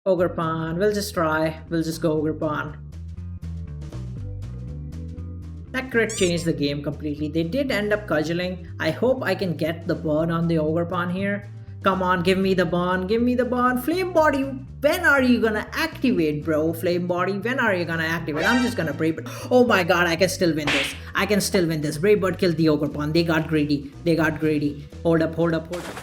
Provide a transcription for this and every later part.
Ogerpon, we'll just try. We'll just go Ogerpon. That crit changed the game completely. They did end up cudgeling. I hope I can get the burn on the Ogerpon here. Come on, give me the burn, give me the burn. Flame Body, when are you gonna activate, bro? Flame Body, when are you gonna activate? I'm just gonna Brave Bird. Oh my god, I can still win this. I can still win this. Brave Bird killed the Ogerpon. They got greedy. They got greedy. Hold up, hold up, hold up.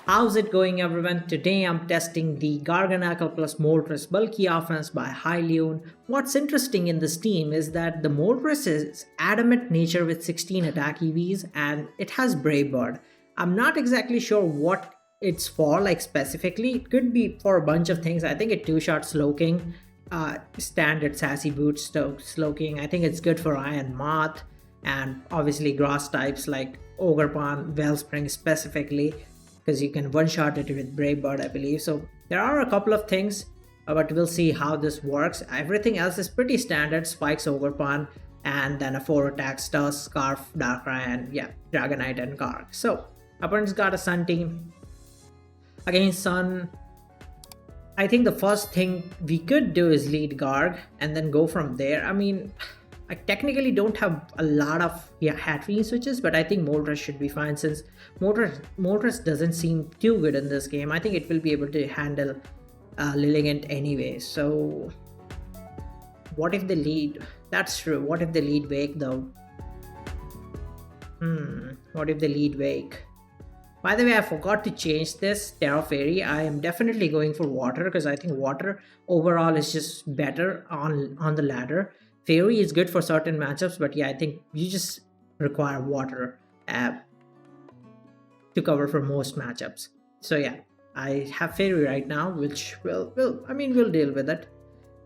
How's it going, everyone? Today I'm testing the Garganacl plus Moltres bulky offense by Hylian. What's interesting in this team is that the Moltres is adamant nature with 16 attack EVs and it has Brave Bird. I'm not exactly sure what it's for, like specifically. It could be for a bunch of things. I think it two-shot Slowking, standard Sassy Boots Slowking. I think it's good for Iron Moth and obviously grass types like Ogerpon-Wellspring specifically, because you can one-shot it with Brave Bird, I believe. So there are a couple of things, but we'll see how this works. Everything else is pretty standard. Spikes Ogerpon, and then a 4 attack Stuff, Scarf, Darkrai, and yeah, Dragonite and Garg. So opponent's got a Sun team. Against Sun, I think the first thing we could do is lead Garg and then go from there. I mean, I technically don't have a lot of Hatterene switches, but I think Moltres should be fine since Moltres doesn't seem too good in this game. I think it will be able to handle Lilligant anyway. So what if they lead? That's true. What if they lead Wake though? What if they lead Wake? By the way, I forgot to change this Terra Fairy. I am definitely going for Water because I think Water overall is just better on the ladder. Fairy is good for certain matchups, but yeah, I think you just require Water to cover for most matchups. So yeah, I have Fairy right now, which we'll deal with it.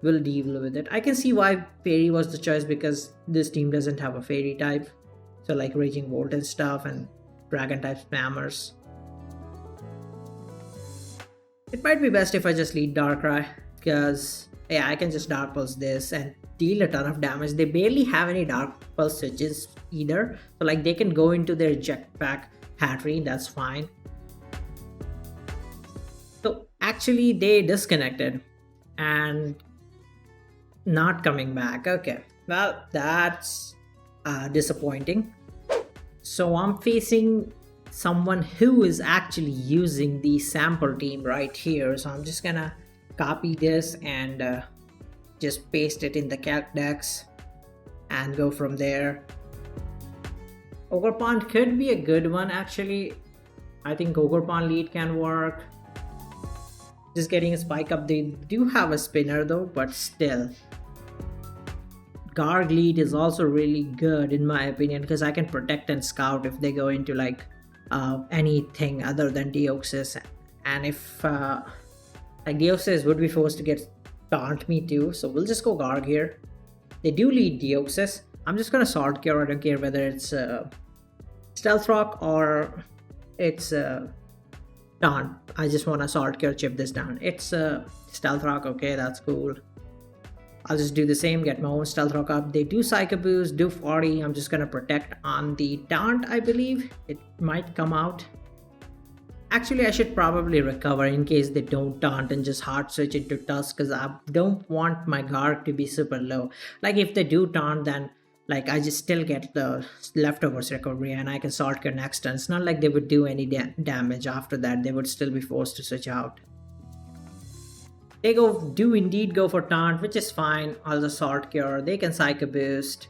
We'll deal with it. I can see why Fairy was the choice because this team doesn't have a Fairy type. So like Raging Volt and stuff and Dragon type spammers. It might be best if I just lead Darkrai because yeah, I can just Dark Pulse this and deal a ton of damage. They barely have any Dark Pulse switches either. So like they can go into their Jetpack Hatterene, that's fine. So actually they disconnected and not coming back. Okay, well that's disappointing. So I'm facing someone who is actually using the sample team right here. So I'm just gonna copy this and just paste it in the calc decks and go from there. Ogerpon could be a good one actually. I think Ogerpon lead can work. Just getting a spike up. They do have a spinner though, but still. Garg lead is also really good in my opinion because I can protect and scout if they go into like anything other than Deoxys, and if like Deoxys would be forced to get taunt me too, so we'll just go Garg here. They do lead Deoxys. I'm just gonna Salt Cure. I don't care whether it's Stealth Rock or it's Taunt. I just want to Salt Cure, chip this down. It's Stealth Rock. Okay, that's cool. I'll just do the same, get my own Stealth Rock up. They do Psycho Boost, do 40. I'm just gonna protect on the Taunt, I believe. It might come out. Actually, I should probably recover in case they don't Taunt and just hard switch into Tusk because I don't want my Garg to be super low. Like if they do Taunt, then like I just still get the leftovers recovery and I can Salt Cure next turn. It's not like they would do any damage after that. They would still be forced to switch out. They do indeed go for Taunt, which is fine. I'll just Salt Cure. They can Psycho Boost.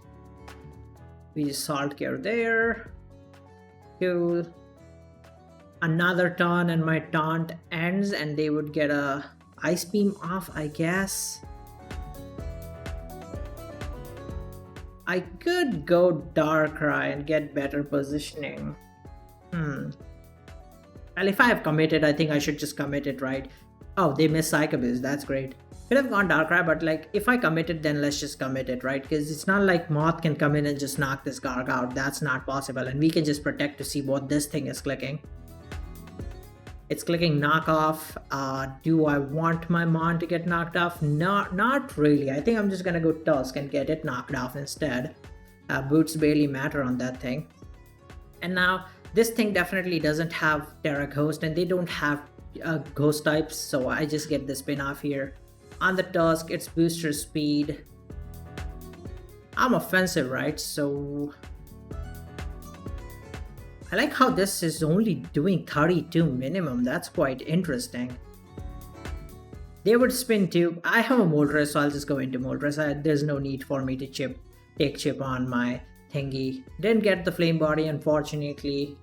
We just Salt Cure there. Cool. Another Taunt and my Taunt ends and they would get a Ice Beam off, I guess. I could go Darkrai and get better positioning. Well, if I have committed, I think I should just commit it, right? Oh, they missed Psycho Boost. That's great. Could have gone Darkrai, but like if I commit it, then let's just commit it, right? Because it's not like Moth can come in and just knock this Garg out. That's not possible. And we can just protect to see what this thing is clicking. It's clicking knockoff. Do I want my Mon to get knocked off? Not really. I think I'm just gonna go Tusk and get it knocked off instead. Boots barely matter on that thing. And now this thing definitely doesn't have Terra Ghost and they don't have ghost types, so I just get the spin off here. On the Tusk, it's booster speed. I'm offensive, right? So I like how this is only doing 32 minimum. That's quite interesting. They would spin too. I have a Moltres, so I'll just go into Moltres. There's no need for me to take chip on my thingy. Didn't get the Flame Body, unfortunately.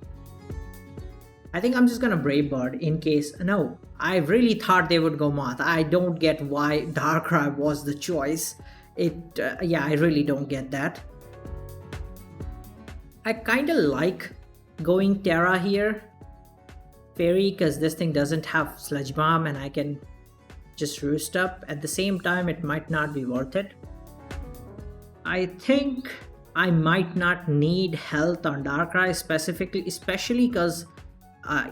I think I'm just gonna Brave Bird in case. No, I really thought they would go Moth. I don't get why Darkrai was the choice. Yeah, I really don't get that. I kinda like going Terra here. Fairy, because this thing doesn't have Sludge Bomb and I can just Roost up. At the same time, it might not be worth it. I think I might not need health on Darkrai specifically, especially because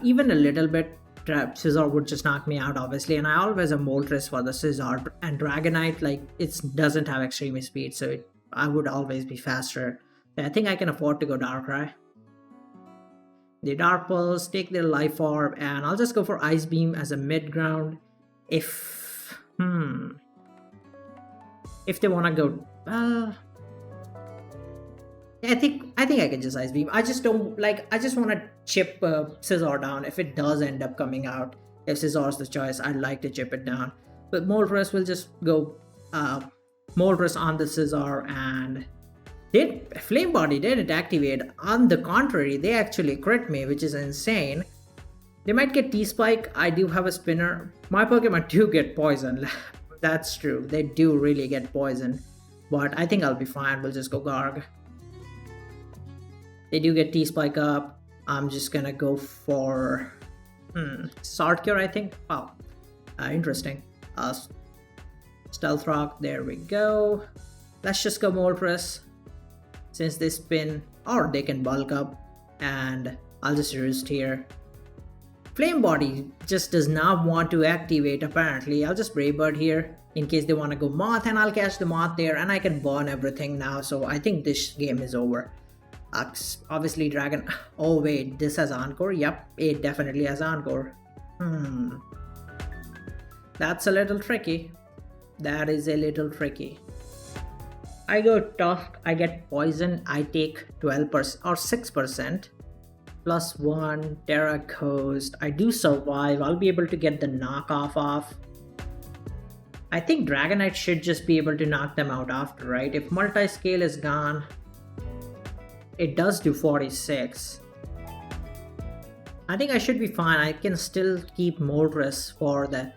even a little bit Scizor would just knock me out, obviously, and I always have Moltres for the Scizor, and Dragonite, like, it doesn't have extreme speed, so I would always be faster. I think I can afford to go Darkrai. The Dark Pulse, take their Life Orb, and I'll just go for Ice Beam as a mid-ground. If they want to go... I think I can just Ice Beam. I just don't like. I just want to chip Scizor down. If it does end up coming out, if Scizor's the choice, I'd like to chip it down. But Moltres will just go Moltres on the Scizor, and Flame Body didn't activate. On the contrary, they actually crit me, which is insane. They might get T-Spike. I do have a spinner. My Pokemon do get poison. That's true. They do really get poison. But I think I'll be fine. We'll just go Garg. They do get T-Spike up. I'm just gonna go for Sword Cure, I think. Wow, interesting. Stealth Rock, there we go. Let's just go Moltres, since they spin, or they can bulk up, and I'll just Roost here. Flame Body just does not want to activate, apparently. I'll just Brave Bird here in case they want to go Moth, and I'll catch the Moth there, and I can burn everything now, so I think this game is over. Obviously Dragon... Oh wait, this has Encore? Yep, it definitely has Encore. That's a little tricky. That is a little tricky. I go Tusk, I get Poison, I take 12% or 6%. Plus 1, Terra Coast. I do survive. I'll be able to get the knockoff off. I think Dragonite should just be able to knock them out after, right? If Multiscale is gone... It does do 46. I think I should be fine. I can still keep Moltres for the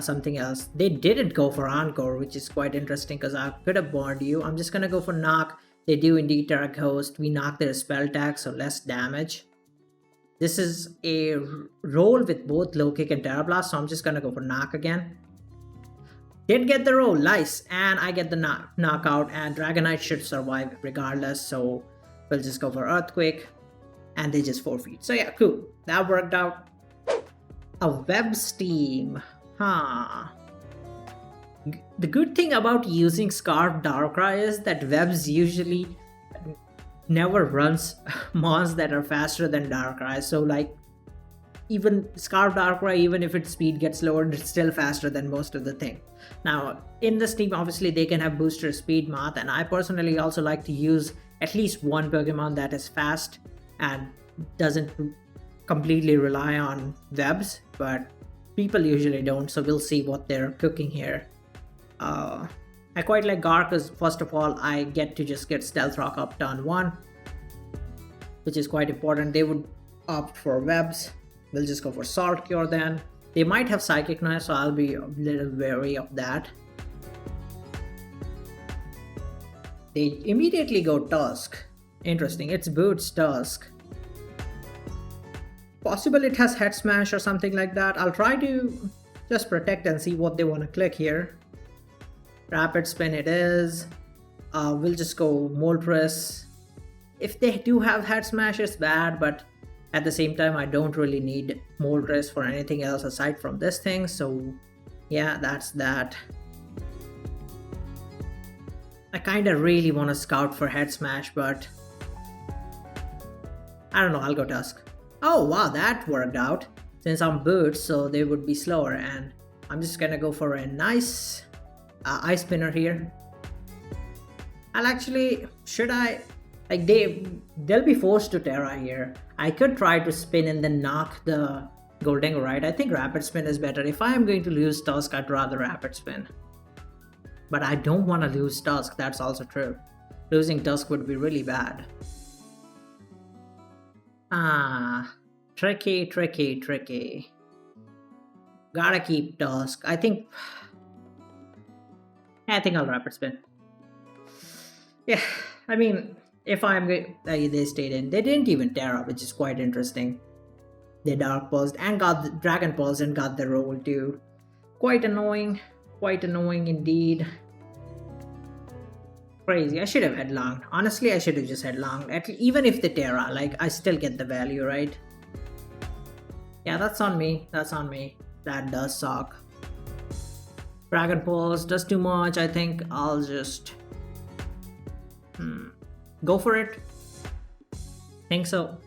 something else. They didn't go for Encore, which is quite interesting because I could have burned you. I'm just gonna go for Knock. They do indeed Terra Ghost. We knock their spell tag, so less damage. This is a roll with both Low Kick and Terra Blast, so I'm just gonna go for Knock again. Did get the roll, nice, and I get the knockout, and Dragonite should survive regardless, so we'll just go for Earthquake, and they just forfeit. So yeah, cool. That worked out. A Web Steam. Huh. The good thing about using Scarf Darkrai is that Webs usually never runs mons that are faster than Darkrai. So like, even Scarf Darkrai, even if its speed gets lowered, it's still faster than most of the thing. Now, in this team, obviously they can have booster speed math, and I personally also like to use at least one Pokemon that is fast and doesn't completely rely on webs, but people usually don't, so we'll see what they're cooking here. I quite like Gark because first of all, I get to just get Stealth Rock up turn 1, which is quite important. They would opt for webs. We'll just go for Sword Cure then. They might have Psychic Knife, so I'll be a little wary of that. They immediately go Tusk. Interesting, it's Boots Tusk. Possible it has Head Smash or something like that. I'll try to just protect and see what they want to click here. Rapid Spin it is. We'll just go Moltres. If they do have Head Smash, it's bad, but at the same time, I don't really need Moltres for anything else aside from this thing, so yeah, that's that. I kinda really want to scout for Head Smash, but I don't know, I'll go Tusk. Oh wow, that worked out. since I'm boots, so they would be slower. And I'm just gonna go for a nice ice spinner here. I'll actually, should I? Like they'll be forced to Terra here. I could try to spin and then knock the Goldengo, right? I think Rapid Spin is better. If I am going to lose Tusk, I'd rather Rapid Spin. But I don't want to lose Tusk, that's also true. Losing Tusk would be really bad. Tricky, tricky, tricky. Gotta keep Tusk. I think I'll Rapid Spin. Yeah, I mean, if I'm going, they stayed in. They didn't even Terra, which is quite interesting. They Dark Pulsed and got the Dragon Pulse and got the roll too. Quite annoying indeed. Crazy. I should have headlonged. Honestly, I should have just headlonged. Even if they Terra, like, I still get the value, right? Yeah, that's on me. That does suck. Dragon Pulse does too much. I think I'll just go for it. Think so.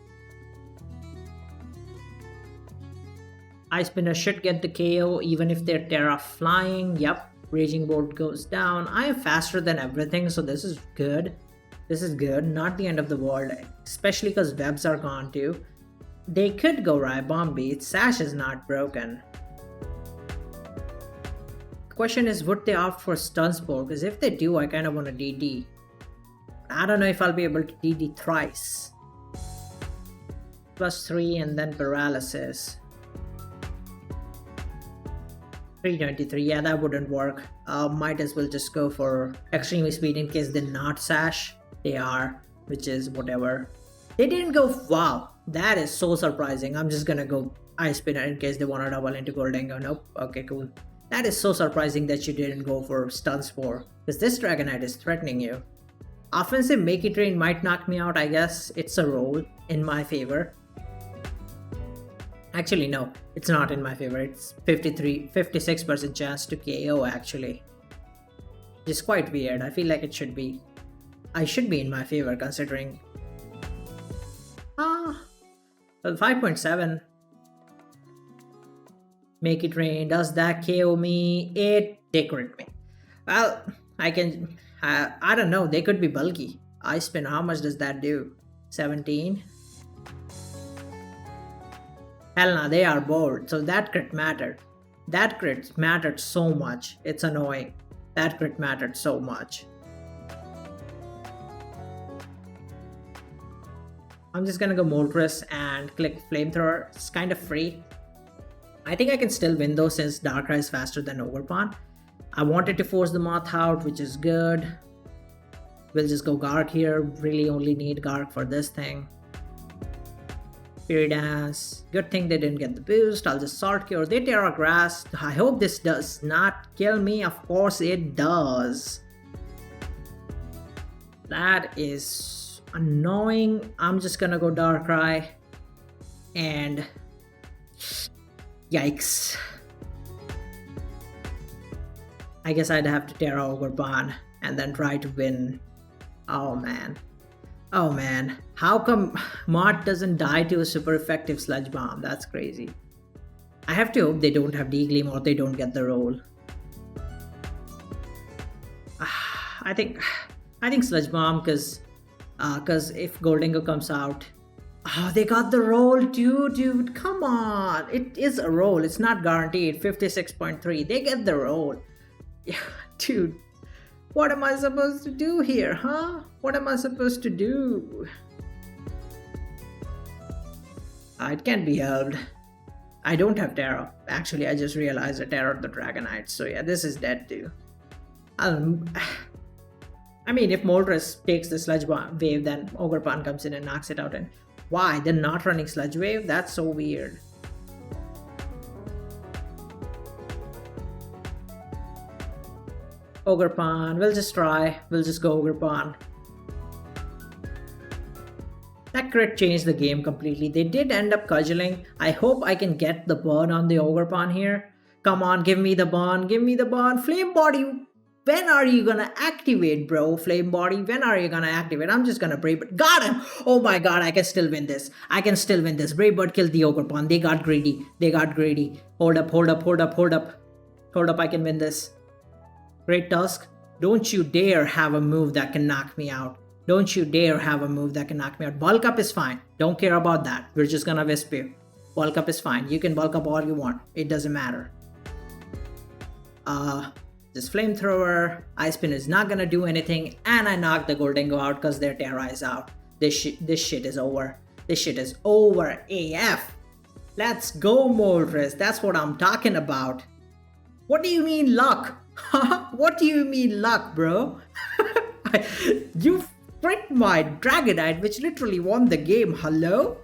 Ice Spinner should get the KO even if they're Terra flying. Yep. Raging Bolt goes down. I am faster than everything, so this is good. Not the end of the world, especially because webs are gone too. They could go Ribombee. Sash is not broken. The question is, would they opt for Stun Spore? Because if they do, I kind of want to DD. I don't know if I'll be able to DD thrice. +3 and then Paralysis. 323, yeah, that wouldn't work. Might as well just go for Extreme Speed in case they're not Sash. They are, which is whatever. They didn't go, wow, that is so surprising. I'm just gonna go Ice Spinner in case they want to double into Goldengo. Nope, okay, cool. That is so surprising that you didn't go for Stun Spore, because this Dragonite is threatening you. Offensive Make It Rain might knock me out, I guess. It's a roll in my favor. Actually, no, it's not in my favor. It's 56% chance to KO actually. It's quite weird. I feel like it should be. I should be in my favor considering. Well, 5.7. Make It Rain. Does that KO me? It crit me. Well, I can. I don't know. They could be bulky. Ice Spin. How much does that do? 17. Hell nah, they are bored, so that crit mattered. That crit mattered so much. It's annoying. That crit mattered so much. I'm just gonna go Moltres and click Flamethrower. It's kind of free. I think I can still win though since Darkrai is faster than Ogerpon. I wanted to force the Moth out, which is good. We'll just go Gark here. Really only need Gark for this thing. Fury Dance. Good thing they didn't get the boost. I'll just Salt Cure. They Terra Grass. I hope this does not kill me. Of course it does. That is annoying. I'm just gonna go Darkrai. And yikes. I guess I'd have to Terra Ogerpon and then try to win. Oh man. Oh man, how come Moth doesn't die to a super effective Sludge Bomb? That's crazy. I have to hope they don't have D-Gleam or they don't get the roll. I think Sludge Bomb because if Goldengo comes out, oh, they got the roll too, dude. Come on, it is a roll. It's not guaranteed. 56.3. They get the roll. Yeah, dude. What am I supposed to do here, huh? What am I supposed to do? It can't be helped. I don't have Terra. Actually, I just realized I Terra the Dragonite. So yeah, this is dead too. I mean, if Moltres takes the Sludge Wave, then Ogerpon comes in and knocks it out. And why? They're not running Sludge Wave? That's so weird. Ogerpon, we'll just try. We'll just go Ogerpon. That crit changed the game completely. They did end up cudgeling. I hope I can get the burn on the Ogerpon here. Come on, give me the burn. Give me the burn. Flame Body. When are you gonna activate, bro? Flame Body, when are you gonna activate? I'm just gonna Brave Bird. Got him! Oh my god, I can still win this. I can still win this. Brave Bird killed the Ogerpon. They got greedy. They got greedy. Hold up, hold up, hold up, hold up. Hold up, I can win this. Great Tusk, don't you dare have a move that can knock me out. Don't you dare have a move that can knock me out. Bulk Up is fine. Don't care about that. We're just gonna Wisp you. Bulk Up is fine. You can bulk up all you want. It doesn't matter. This Flamethrower, Ice Spin is not gonna do anything, and I knocked the Gholdengo out because their Terra is out. This shit is over. This shit is over AF. Let's go, Moltres. That's what I'm talking about. What do you mean luck? What do you mean luck, bro? You crit my Dragonite, which literally won the game. Hello?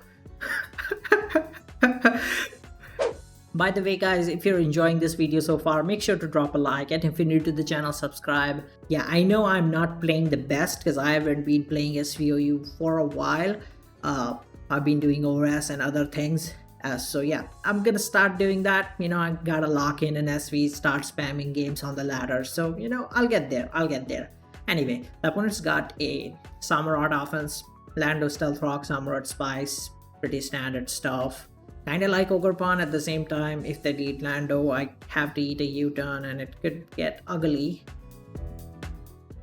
By the way, guys, if you're enjoying this video so far, make sure to drop a like, and if you're new to the channel, subscribe. Yeah, I know I'm not playing the best because I haven't been playing SVOU for a while. I've been doing OS and other things. So yeah, I'm gonna start doing that. You know, I gotta lock in an SV, start spamming games on the ladder. So, you know, I'll get there. I'll get there. Anyway, the opponent's got a Samurott offense, Lando Stealth Rock, Samurott Spice, pretty standard stuff. Kinda like Ogerpon at the same time. If they lead Lando, I have to eat a U-turn and it could get ugly.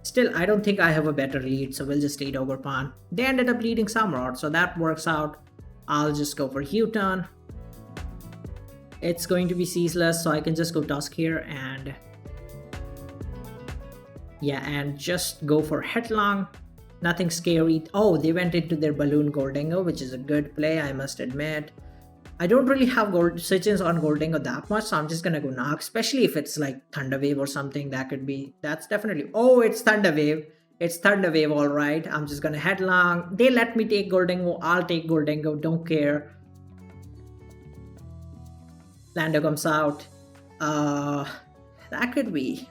Still, I don't think I have a better lead, so we'll just eat Ogerpon. They ended up leading Samurott, so that works out. I'll just go for U-turn. It's going to be ceaseless, so I can just go Tusk here and... yeah, and just go for Headlong. Nothing scary. Oh, they went into their Balloon Gholdengo, which is a good play, I must admit. I don't really have switches on Gholdengo that much, so I'm just gonna go knock, especially if it's like Thunder Wave or something. That's definitely... oh, it's Thunder Wave. It's Thunder Wave, alright. I'm just gonna Headlong. They let me take Gholdengo. I'll take Gholdengo, don't care. Lando comes out. That could be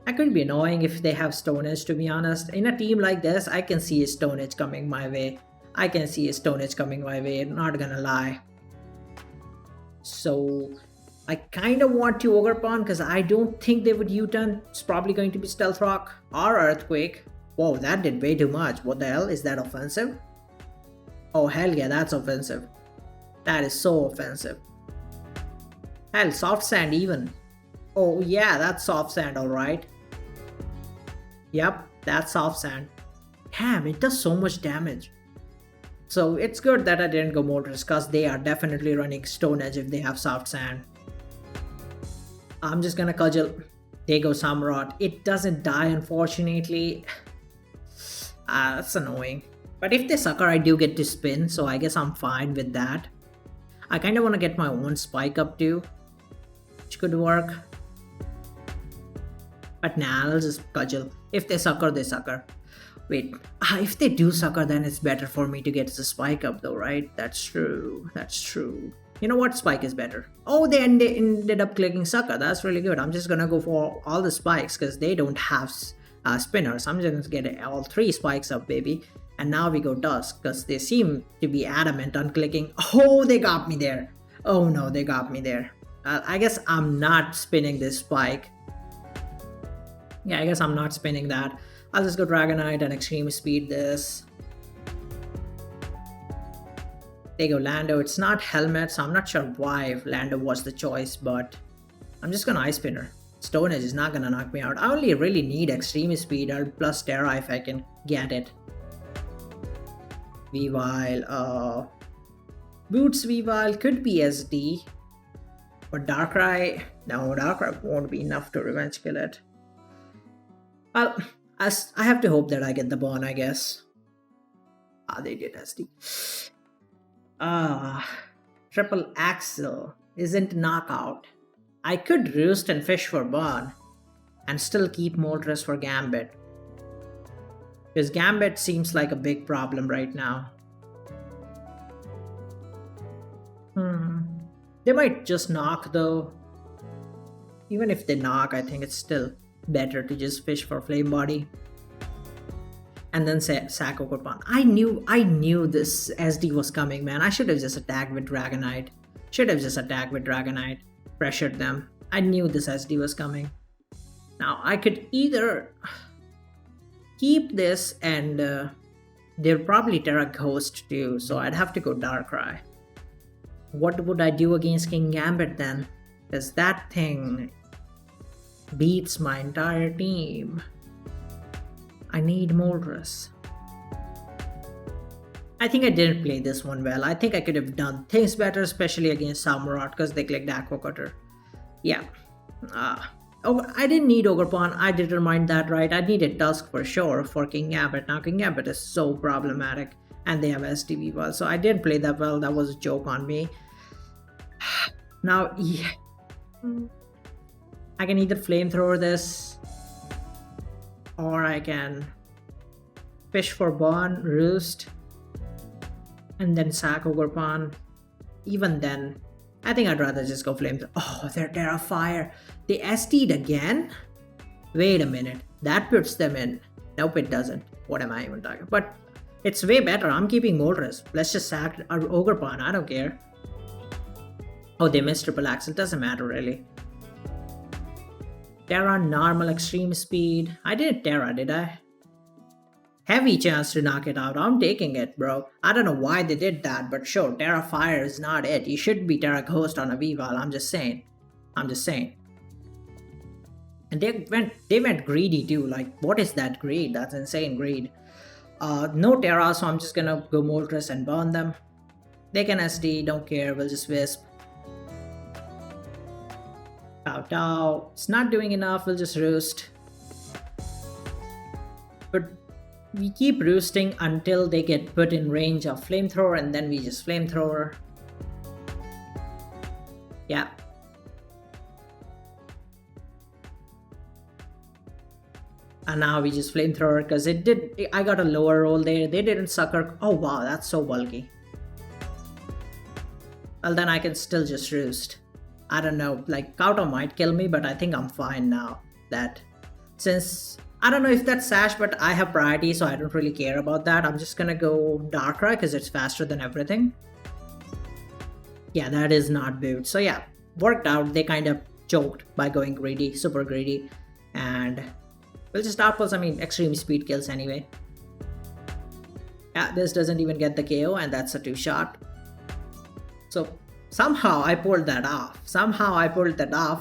annoying if they have Stone Edge, to be honest. In a team like this, I can see a Stone Edge coming my way. Not gonna lie. So I kind of want to Ogerpon because I don't think they would U-turn. It's probably going to be Stealth Rock or Earthquake. Whoa, that did way too much. What the hell? Is that offensive? Oh, hell yeah, that's offensive. That is so offensive. Hell, Soft Sand even. Oh yeah, that's Soft Sand, alright. Yep, that's Soft Sand. Damn, it does so much damage. So it's good that I didn't go Moltres because they are definitely running Stone Edge if they have Soft Sand. I'm just gonna cudgel. They go Samurott. It doesn't die, unfortunately. That's annoying. But if they sucker, I do get to spin, so I guess I'm fine with that. I kind of want to get my own spike up too, which could work. But nah, I'll just cudgel. If they sucker, they sucker. Wait, if they do sucker, then it's better for me to get the spike up though, right? That's true. That's true. You know what? Spike is better. Oh, they ended up clicking sucker. That's really good. I'm just gonna go for all the spikes because they don't have spinners. I'm just gonna get all 3 spikes up, baby. And now we go Tusk because they seem to be adamant on clicking. Oh, they got me there. Oh no, they got me there. I guess I'm not spinning this spike. Yeah, I guess I'm not spinning that. I'll just go Dragonite and Extreme Speed this. They go Lando. It's not Helmet, so I'm not sure why Lando was the choice, but I'm just gonna Ice Spinner. Stone Edge is not gonna knock me out. I only really need Extreme Speed or plus Terra if I can get it. Weavile, Boots Weavile could be SD. But Darkrai, no, Darkrai won't be enough to revenge kill it. Well, I have to hope that I get the Bond, I guess. They did SD. Triple Axle isn't knockout. I could Roost and fish for Bond and still keep Moltres for Gambit. Because Gambit seems like a big problem right now. They might just knock though. Even if they knock, I think it's still better to just fish for Flame Body. And then sack Ogerpon. I knew this SD was coming, man. I should have just attacked with Dragonite. Pressured them. I knew this SD was coming. Now I could either keep this and they'll probably Terra Ghost too, so I'd have to go Darkrai. What would I do against King Gambit then? Because that thing beats my entire team. I need Moltres. I think I didn't play this one well. I think I could have done things better, especially against Samurott, because they clicked Aqua Cutter. Yeah. Oh, I didn't need Ogerpon. I determined that right. I needed Tusk for sure for King Gambit. Now King Gambit is so problematic, and they have STV well, so I didn't play that well. That was a joke on me. Now, yeah, I can either Flamethrower this, or I can fish for Burn, Roost, and then sack Ogerpon. Even then, I think I'd rather just go Flamethrower. Oh, they're Terra Fire. They ST'd again? Wait a minute. That puts them in. Nope, it doesn't. What am I even talking? But it's way better. I'm keeping Moltres. Let's just sack our Ogerpon. I don't care. Oh, they missed Triple Axle. Doesn't matter really. Terra, normal, extreme speed. I didn't Terra, did I? Heavy chance to knock it out. I'm taking it, bro. I don't know why they did that, but sure, Terra Fire is not it. You should be Terra Ghost on a V-Val. I'm just saying. And they went greedy too. Like, what is that greed? That's insane greed. No Terra, so I'm just gonna go Moltres and burn them. They can SD, don't care. We'll just Wisp. Pow. It's not doing enough. We'll just Roost. But we keep roosting until they get put in range of Flamethrower, and then we just Flamethrower. Yeah. And now we just Flamethrower because I got a lower roll there. They didn't sucker. Oh wow, that's so bulky. Well, then I can still just Roost. I don't know, like Kauto might kill me, but I think I'm fine now. Since I don't know if that's Sash, but I have priority, so I don't really care about that. I'm just gonna go Darkrai because it's faster than everything. Yeah, that is not boot. So yeah, worked out. They kind of choked by going greedy, super greedy. And we'll just Dark-Pulse. I mean, extreme speed kills anyway. Yeah, this doesn't even get the KO, and that's a 2-shot. So somehow I pulled that off.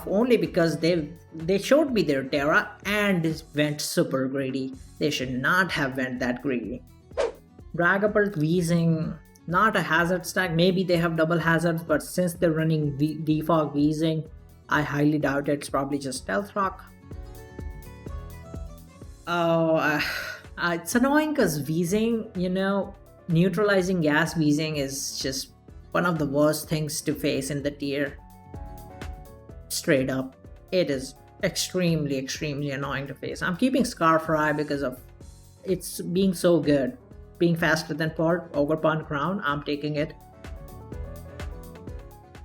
Only because they showed me their Terra and went super greedy. They should not have went that greedy. Dragapult Weezing, not a hazard stack. Maybe they have double hazards, but since they're running Defog Weezing, I highly doubt it. It's probably just Stealth Rock. Oh, it's annoying because Weezing, neutralizing gas Weezing is just one of the worst things to face in the tier. Straight up, it is extremely annoying to face. I'm keeping Scarfry because of it's being so good. Being faster than Port, Ogerpon Crown, I'm taking it.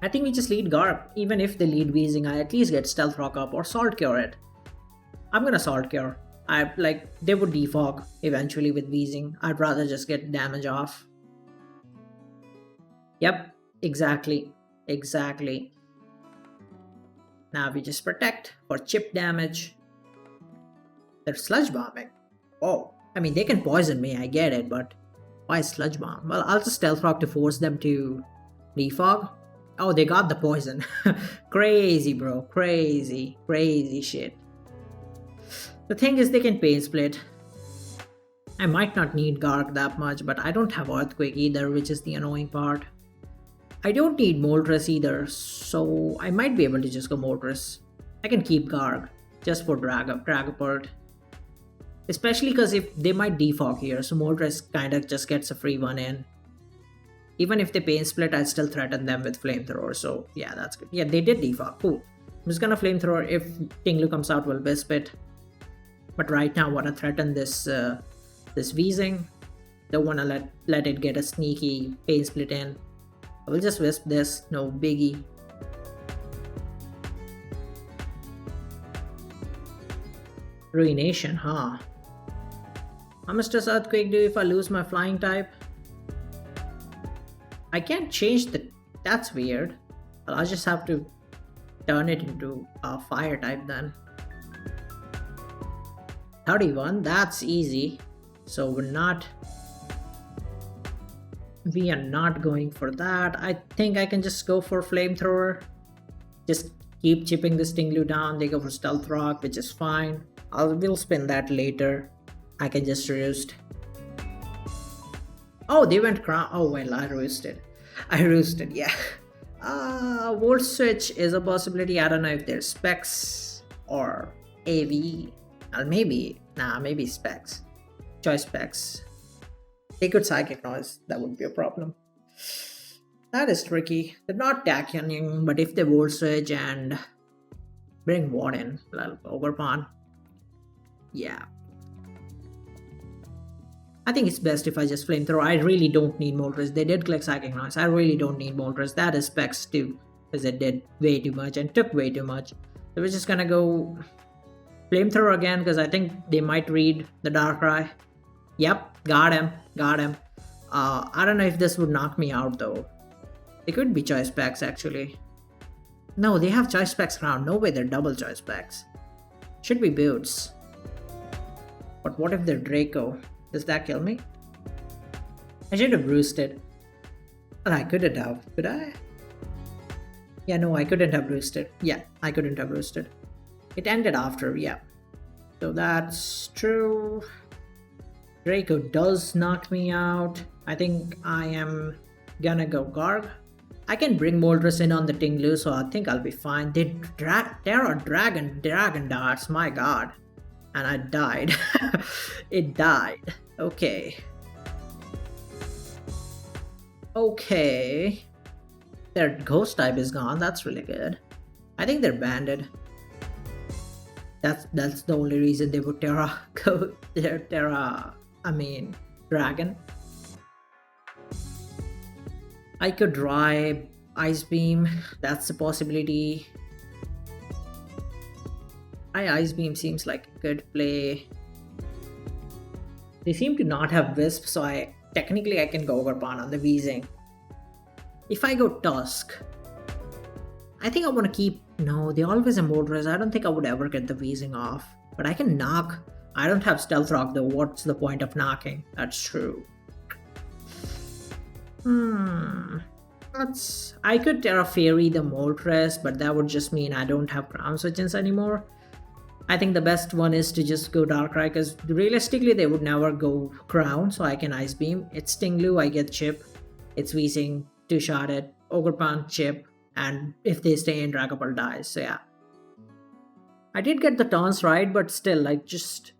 I think we just lead Garb. Even if they lead Weezing, I at least get Stealth Rock up or Salt Cure it. I'm gonna Salt Cure. They would defog eventually with Weezing. I'd rather just get damage off. Yep, exactly. Now we just protect for chip damage. They're Sludge Bombing. Oh, I mean, they can poison me, I get it, but why Sludge Bomb? Well, I'll just Stealth Rock to force them to defog. Oh, they got the poison. Crazy, bro. Crazy shit. The thing is, they can Pain Split. I might not need Garg that much, but I don't have Earthquake either, which is the annoying part. I don't need Moltres either, so I might be able to just go Moltres. I can keep Garg, just for Dragapult. Especially because if they might defog here, so Moltres kinda just gets a free one in. Even if they Pain Split, I'd still threaten them with Flamethrower, so yeah, that's good. Yeah, they did defog, cool. I'm just gonna Flamethrower. If Tinglu comes out, we'll Wisp it. But right now I wanna threaten this Weezing. Don't wanna let it get a sneaky Pain Split in. I will just Wisp this, no biggie. Ruination, huh? How much does Earthquake do if I lose my flying type? I can't change that's weird. Well, I'll just have to turn it into a fire type then. 31, that's easy. So we are not going for that. I think I can just go for Flamethrower. Just keep chipping the Stinglu down. They go for Stealth Rock, which is fine. We'll spin that later. I can just Roost. Oh, they went Crown. Oh, well, I roosted. I roosted, yeah. Volt Switch is a possibility. I don't know if there's Specs or AV. Or maybe Specs. Choice Specs. They could Psychic Noise. That would be a problem. That is tricky. They're not Tachyon, but if they Volt Switch and bring what in? Ogerpon. Yeah. I think it's best if I just Flamethrower. I really don't need Moltres. They did click Psychic Noise. I really don't need Moltres. That is Specs too, because it did way too much and took way too much. So we're just gonna go Flamethrower again, because I think they might read the Darkrai. Yep, got him. I don't know if this would knock me out though. It could be Choice Specs actually. No, they have Choice Specs Crown. No way they're double Choice Specs. Should be Boots. But what if they're Draco? Does that kill me? I should have roosted. But I couldn't have. Could I? Yeah, no, I couldn't have roosted. Yeah, I couldn't have roosted. It ended after, yeah. So that's true. Draco does knock me out. I think I am gonna go Garg. I can bring Moltres in on the Tinglu, so I think I'll be fine. There are Dragon Darts, my god. And I died. It died. Okay. Their Ghost type is gone. That's really good. I think they're banded. That's the only reason they would Dragon. I could try Ice Beam. That's a possibility. Ice Beam seems like a good play. They seem to not have Wisp, so technically I can go Ogerpon on the Weezing. If I go Tusk, I think I want to keep... No, they always have Moltres. I don't think I would ever get the Weezing off. But I can knock. I don't have Stealth Rock though. What's the point of knocking? That's true. I could Terra Fairy the Moltres, but that would just mean I don't have Crown Switches anymore. I think the best one is to just go Darkrai, because realistically they would never go Crown, so I can Ice Beam. It's Stinglu, I get Chip. It's Weezing, two-shotted, Ogerpon, Chip, and if they stay in, Dragapult dies, so yeah. I did get the turns right, but still, like, just...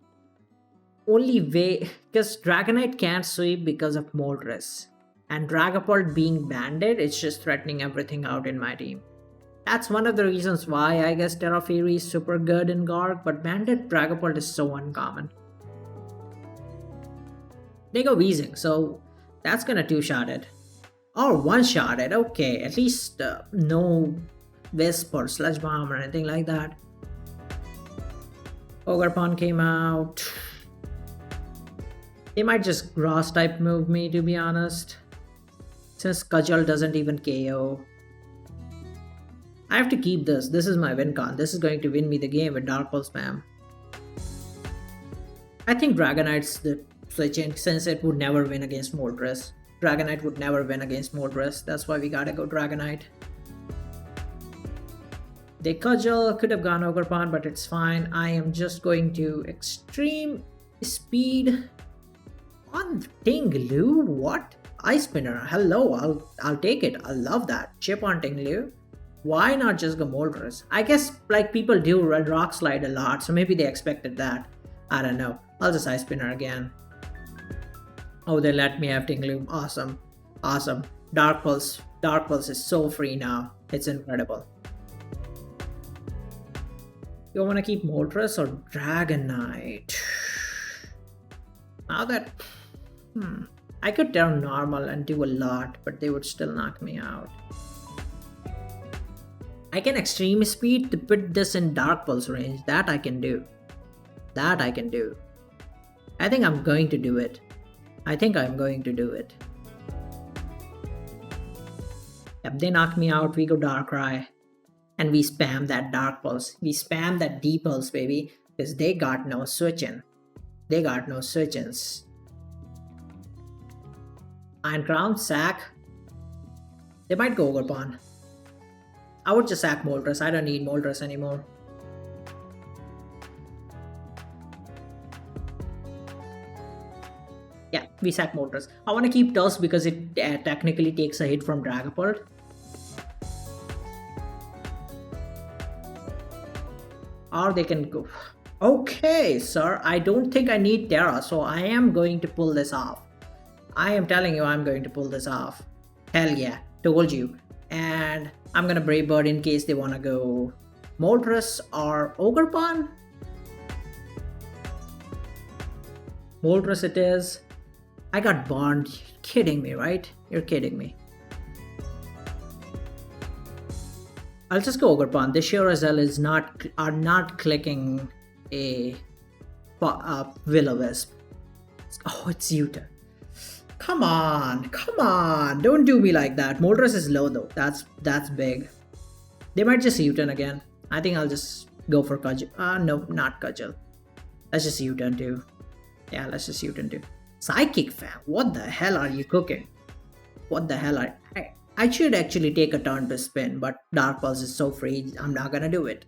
Only way... Because Dragonite can't sweep because of Moltres. And Dragapult being banded, it's just threatening everything out in my team. That's one of the reasons why I guess Terra Fairy is super good in Garg, but banded Dragapult is so uncommon. They go Weezing, so that's gonna two-shot it. Or one-shot it, okay. At least no Wisp or Sludge Bomb or anything like that. Ogerpon came out. They might just Grass type move me, to be honest. Since Cudgel doesn't even KO. I have to keep this. This is my win con. This is going to win me the game with Dark Pulse spam. I think Dragonite's the switch in, since it would never win against Moltres. Dragonite would never win against Moltres. That's why we gotta go Dragonite. They Cudgel, could have gone Ogerpon, but it's fine. I am just going to Extreme Speed on Tinglu. What? Ice Spinner. Hello, I'll take it. I love that. Chip on Tinglu. Why not just go Moltres? I guess like people do Red Rock Slide a lot, so maybe they expected that. I don't know. I'll just Ice Spinner again. Oh, they let me have Tinglu. Awesome. Awesome. Dark Pulse is so free now. It's incredible. You want to keep Moltres or Dragonite? Now that... I could turn normal and do a lot, but they would still knock me out. I can Extreme Speed to put this in Dark Pulse range. That I can do. I think I'm going to do it. Yep, they knock me out. We go Darkrai. And we spam that Dark Pulse. We spam that D Pulse, baby. Because they got no switch in. They got no switch-ins. Iron Crown, sack. They might go Ogerpon. I would just sack Moltres. I don't need Moltres anymore. Yeah, we sack Moltres. I want to keep Tusk because it technically takes a hit from Dragapult. Or they can go. Okay, sir. I don't think I need Terra, so I am going to pull this off. I am telling you I'm going to pull this off. Hell yeah, told you. And I'm gonna Brave Bird in case they wanna go Moltres or Ogerpon. Moltres it is. I got burned. You're kidding me, right? You're kidding me. I'll just go Ogerpon. This sure as hell are not clicking a Will-O-Wisp. Oh, it's Yuta. Come on, don't do me like that. Moltres is low though, that's big. They might just U-turn again. I think I'll just go for Cudgel. No, not Cudgel. Let's just U-turn too. Yeah, let's just U-turn too. Psychic fam, what the hell are you cooking? What the hell I should actually take a turn to spin, but Dark Pulse is so free, I'm not gonna do it.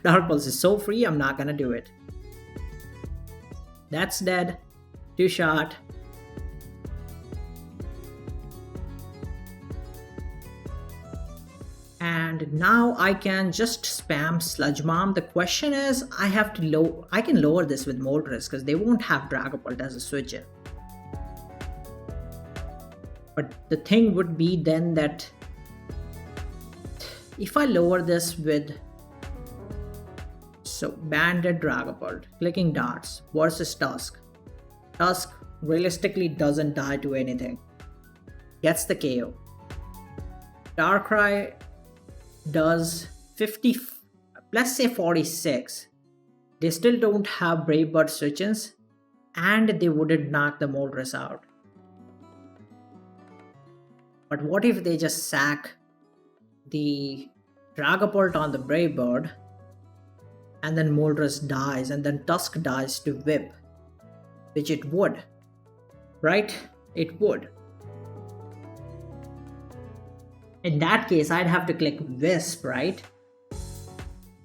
Dark Pulse is so free, I'm not gonna do it. That's dead. 2-shot. And now I can just spam Sludge Bomb. The question is, I can lower this with Moltres because they won't have Dragapult as a switch in. But the thing would be then that if I lower this with Banded Dragapult, clicking darts versus Tusk. Tusk realistically doesn't die to anything. Gets the KO. Darkrai does 50, let's say 46. They still don't have Brave Bird switch-ins and they wouldn't knock the Moltres out. But what if they just sack the Dragapult on the Brave Bird and then Moltres dies and then Tusk dies to Whip, which it would, right? It would. In that case, I'd have to click Wisp, right?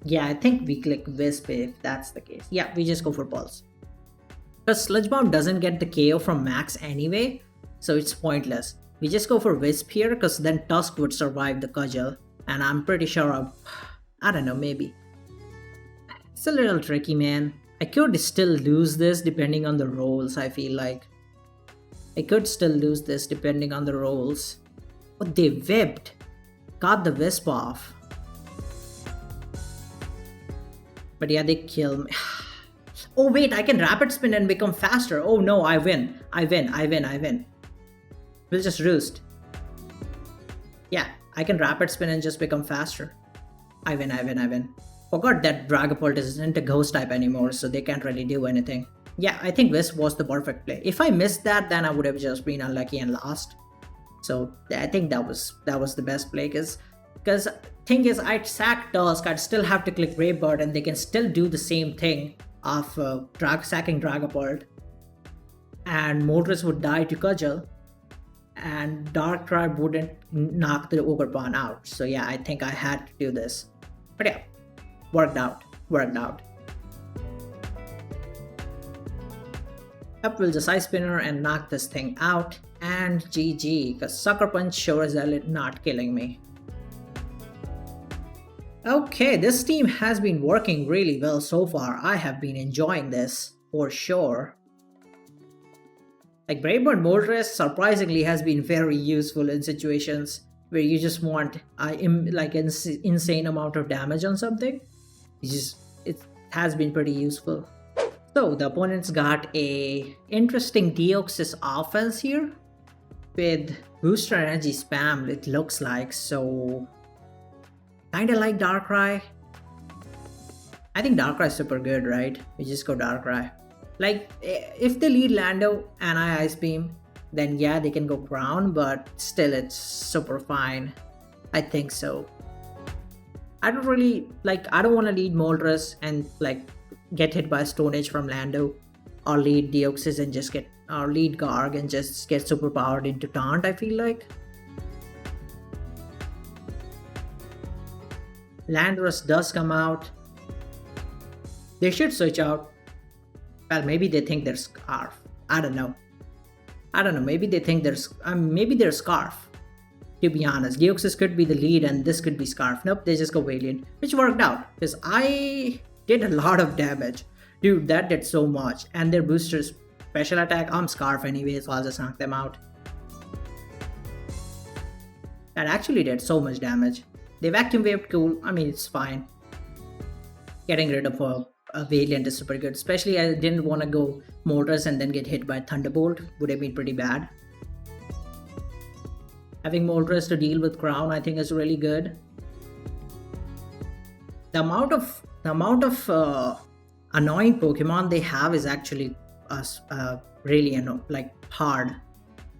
Yeah, I think we click Wisp if that's the case. Yeah, we just go for Pulse. Because Sludge Bomb doesn't get the KO from Max anyway, so it's pointless. We just go for Wisp here because then Tusk would survive the Cudgel. And I'm pretty sure I don't know, maybe. It's a little tricky, man. I could still lose this depending on the rolls, I feel like. I could still lose this depending on the rolls. But they whipped. Got the Wisp off. But yeah, they kill me. Oh wait, I can Rapid Spin and become faster. Oh no, I win. We'll just Roost. Yeah, I can Rapid Spin and just become faster. I win. Forgot that Dragapult isn't a ghost type anymore, so they can't really do anything. Yeah, I think Wisp was the perfect play. If I missed that, then I would have just been unlucky and lost. So I think that was the best play because thing is, I'd sack Tusk, I'd still have to click Brave Bird and they can still do the same thing of sacking Dragapult, and Moltres would die to Cudgel and Darkrai wouldn't knock the Ogerpon out. So yeah, I think I had to do this. But yeah, worked out. Up will just Ice Spinner and knock this thing out. And GG, because Sucker Punch sure as hell not killing me. Okay, this team has been working really well so far. I have been enjoying this for sure. Like Brave Bird Moltres surprisingly has been very useful in situations where you just want like an insane amount of damage on something. It has been pretty useful. So the opponents got a interesting Deoxys offense here with booster energy spam, it looks like. So kinda like Darkrai. I think Darkrai is super good, right? We just go Darkrai. Like if they lead Lando and I Ice Beam, then yeah, they can go Ground, but still it's super fine. I think so. I don't want to lead Moltres and like get hit by Stone Edge from Lando. or lead Deoxys and just get, or lead Garg and just get superpowered into Taunt, I feel like. Landorus does come out. They should switch out. Well, maybe they think they're Scarf. I don't know. Maybe they think there's maybe they're Scarf. To be honest, Deoxys could be the lead and this could be Scarf. Nope, they just go Valiant, which worked out because I did a lot of damage. Dude, that did so much. And their boosters special attack, I'm Scarf anyway, so I'll just knock them out. That actually did so much damage. They vacuum waved, cool. I mean, it's fine. Getting rid of a Valiant is super good. Especially I didn't want to go Moltres and then get hit by Thunderbolt. Would have been pretty bad. Having Moltres to deal with Crown, I think, is really good. The amount of annoying Pokemon they have is actually really hard.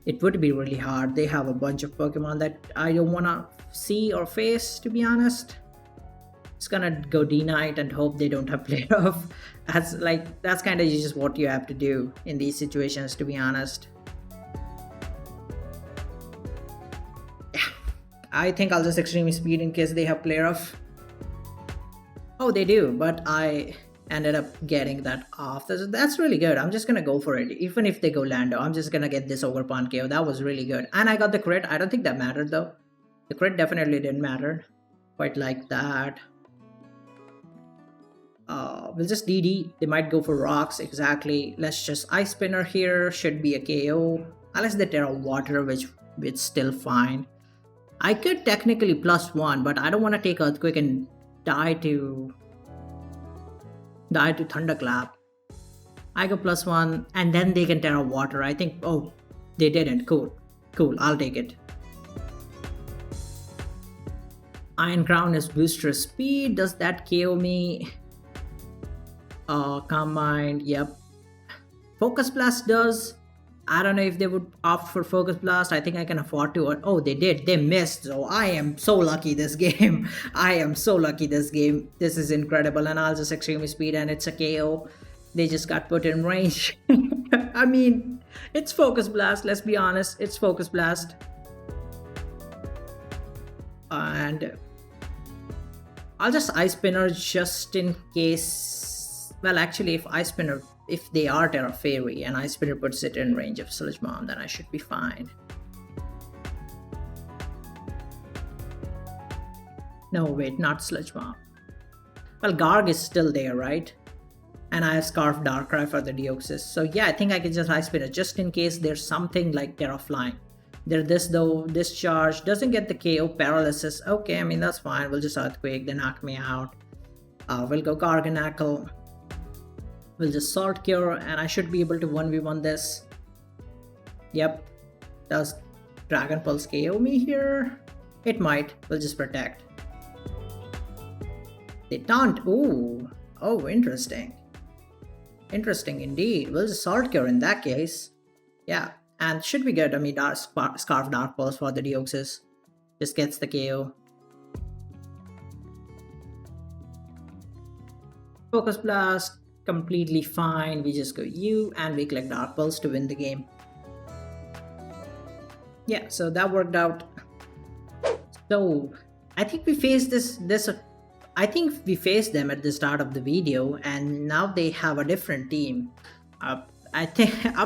It would be really hard. They have a bunch of Pokemon that I don't want to see or face, to be honest. It's gonna go D-Knight and hope they don't have Play Rough. That's kind of just what you have to do in these situations, to be honest. Yeah, I think I'll just Extreme Speed in case they have Play Rough. Oh, they do, but I ended up getting that off. That's really good. I'm just gonna go for it. Even if they go Lando, I'm just gonna get this Ogerpon KO. That was really good. And I got the crit. I don't think that mattered though. The crit definitely didn't matter. Quite like that. We'll just DD. They might go for rocks. Exactly. Let's just Ice Spinner here. Should be a KO. Unless they Terra Water, which it's still fine. I could technically +1, but I don't want to take Earthquake and die to Thunderclap. I go +1 and then they can Terra Water. I think, oh, they didn't. Cool. I'll take it. Iron Crown is booster speed. Does that KO me? Calm Mind, yep. Focus Blast does. I don't know if they would opt for Focus Blast. I think I can afford to. Oh, they did. They missed. So I am so lucky this game. This is incredible. And I'll just Extreme Speed and it's a KO. They just got put in range. I mean, it's Focus Blast. Let's be honest. It's Focus Blast. And I'll just Ice Spinner just in case. Well, actually, if they are Terra Fairy and Ice Spinner puts it in range of Sludge Bomb, then I should be fine. No, wait, not Sludge Bomb. Well, Garg is still there, right? And I have Scarf Darkrai for the Deoxys. So yeah, I think I can just Ice Spinner just in case there's something like Terra Flying. This charge doesn't get the KO. Paralysis. Okay, I mean, that's fine. We'll just Earthquake, they knock me out. We'll go Garganacl. We'll just Salt Cure and I should be able to 1v1 this. Yep. Does Dragon Pulse KO me here? It might. We'll just Protect. They taunt. Ooh. Oh, interesting. Interesting indeed. We'll just Salt Cure in that case. Yeah. And should be good. I mean, Scarf Dark Pulse for the Deoxys. Just gets the KO. Focus Blast. Completely fine. We just go U and we click Dark Pulse to win the game. Yeah, so that worked out. So I think we faced I think we faced them at the start of the video and now they have a different team. I'm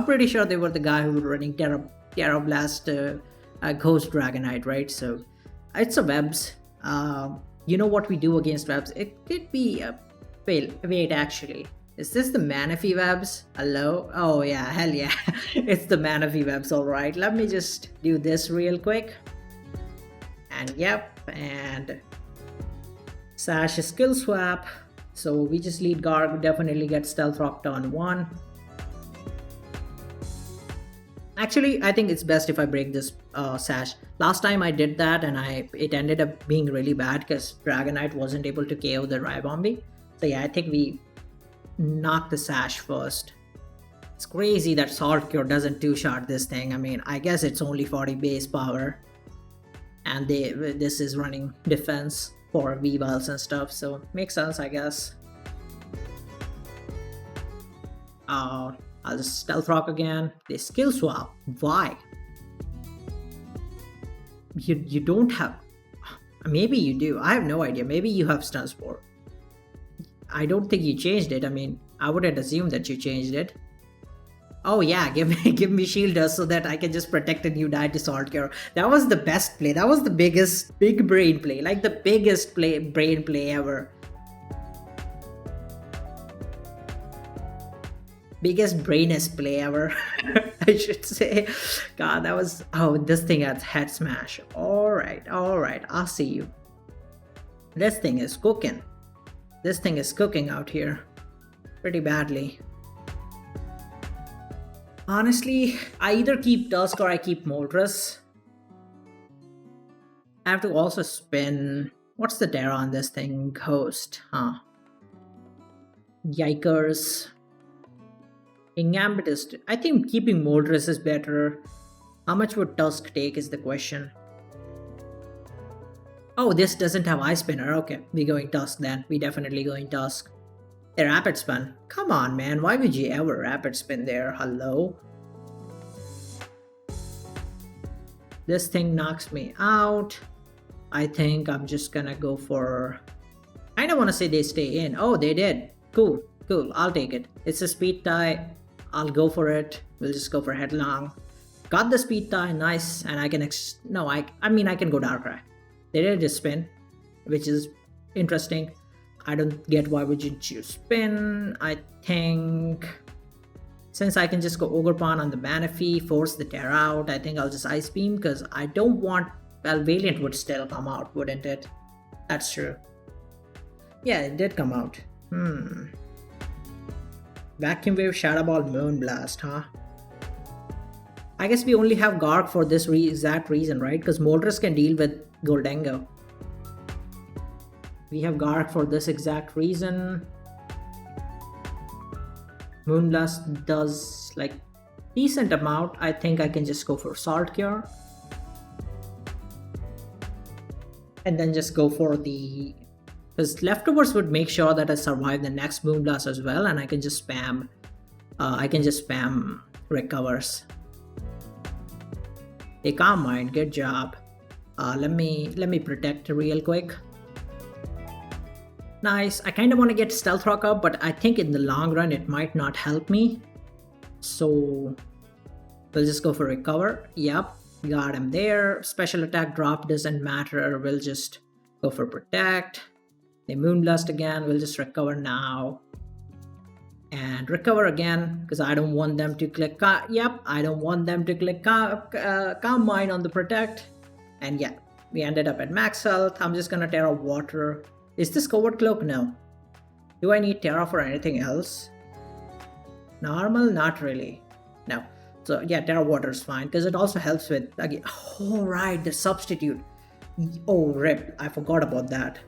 pretty sure they were the guy who was running Terra Blast Ghost Dragonite, right? So it's a Webs. You know what we do against Webs? It could be a wait, actually. Is this the Manaphy Webs? Hello? Oh yeah, hell yeah. It's the Manaphy Webs, alright. Let me just do this real quick. And yep, and Sash is Skill Swap. So we just lead Garg, definitely get Stealth Rock turn 1. Actually, I think it's best if I break this Sash. Last time I did that and it ended up being really bad because Dragonite wasn't able to KO the Rybombi. So yeah, I think we knock the Sash first. It's crazy that Salt Cure doesn't two-shot this thing. I mean, I guess it's only 40 base power. And this is running defense for V-Balls and stuff, so makes sense, I guess. I'll just Stealth Rock again. They skill swap. Why? You don't have... Maybe you do. I have no idea. Maybe you have Stun Spore. I don't think you changed it. I mean, I wouldn't assume that you changed it. Oh yeah, give me Shield Dust so that I can just protect and you die to Salt Cure. That was the best play. That was the biggest big brain play. Like the biggest brain play ever. Biggest brainest play ever. I should say. God, that was... Oh, this thing has Head Smash. Alright, I'll see you. This thing is cooking. This thing is cooking out here. Pretty badly. Honestly, I either keep Tusk or I keep Moltres. I have to also spin... What's the Terra on this thing? Ghost, huh? Yikers. Ingambit. I think keeping Moltres is better. How much would Tusk take is the question. Oh, this doesn't have Ice Spinner. Okay, we're going Tusk then. We're definitely going Tusk. A Rapid Spin. Come on, man. Why would you ever Rapid Spin there? Hello? This thing knocks me out. I think I'm just gonna go for... I don't want to say they stay in. Oh, they did. Cool. I'll take it. It's a speed tie. I'll go for it. We'll just go for Headlong. Got the speed tie. Nice. And I can... I mean, I can go Darkrai. They did just spin, which is interesting. I don't get why would you choose spin. I think since I can just go Ogerpon on the Manaphy, force the Terra out, I think I'll just Ice Beam because I don't want... Well, Valiant would still come out, wouldn't it? That's true. Yeah, it did come out. Vacuum Wave, Shadow Ball, Moonblast, huh? I guess we only have Gark for this exact reason, right? Because Moltres can deal with Goldengo. We have Gark for this exact reason. Moonblast does like decent amount. I think I can just go for Salt Cure. And then just go for the... Because Leftovers would make sure that I survive the next Moonblast as well, and I can just spam... Recovers. A Calm Mind, good job. Let me protect real quick. Nice. I kind of want to get Stealth Rock up, but I think in the long run it might not help me. So we'll just go for Recover. Yep, got him there. Special attack drop doesn't matter. We'll just go for Protect. They Moonblast again. We'll just Recover now. And Recover again, because I don't want them to click... I don't want them to click Calm Mind on the Protect. And yeah, we ended up at max health. I'm just gonna Terra Water. Is this Covert Cloak? No. Do I need Terra for anything else? Normal? Not really. No. So yeah, Terra Water is fine, because it also helps with... Again, oh right, the Substitute. Oh rip, I forgot about that.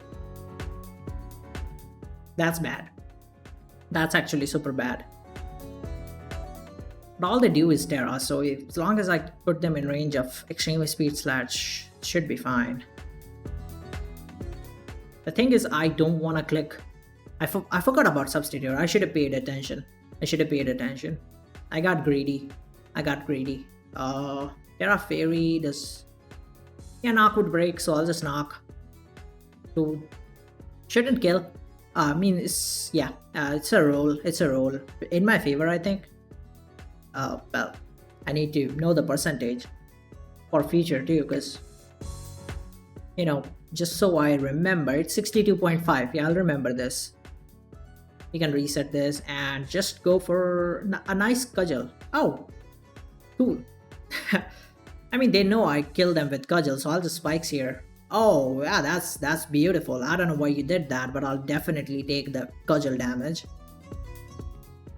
That's bad. That's actually super bad. But all they do is Terra, so as long as I put them in range of Extremely Speed Slash, should be fine. The thing is, I don't want to click... I forgot about Substitute. I should have paid attention. I got greedy. Terra Fairy does... Yeah, Knock would break, so I'll just Knock. So, shouldn't kill. I mean, it's a roll. It's a roll. In my favor, I think. Well, I need to know the percentage for future too, because, you know, just so I remember, it's 62.5. Yeah, I'll remember this. You can reset this and just go for a nice Cudgel. Oh, cool. I mean, they know I kill them with Cudgel, so I'll just Spikes here. Oh, yeah, that's beautiful. I don't know why you did that, but I'll definitely take the Cudgel damage.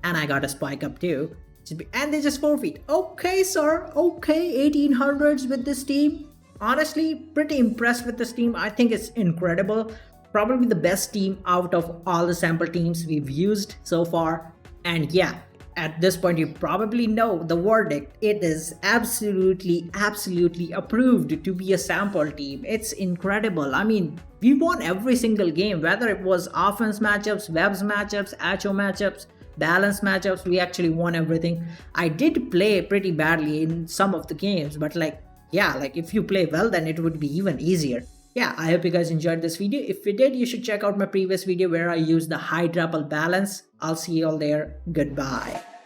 And I got a Spike up too. And they just forfeit. Okay, sir. Okay, 1800s with this team. Honestly, pretty impressed with this team. I think it's incredible. Probably the best team out of all the sample teams we've used so far. And yeah, at this point you probably know the verdict. It is absolutely approved to be a sample team. It's incredible. I mean, we won every single game, whether it was offense matchups, webs matchups, Acho matchups. balance matchups, we actually won everything. I did play pretty badly in some of the games, but like, yeah, like if you play well, then it would be even easier. Yeah, I hope you guys enjoyed this video. If you did, you should check out my previous video where I used the Hydrapple balance. I'll see you all there. Goodbye.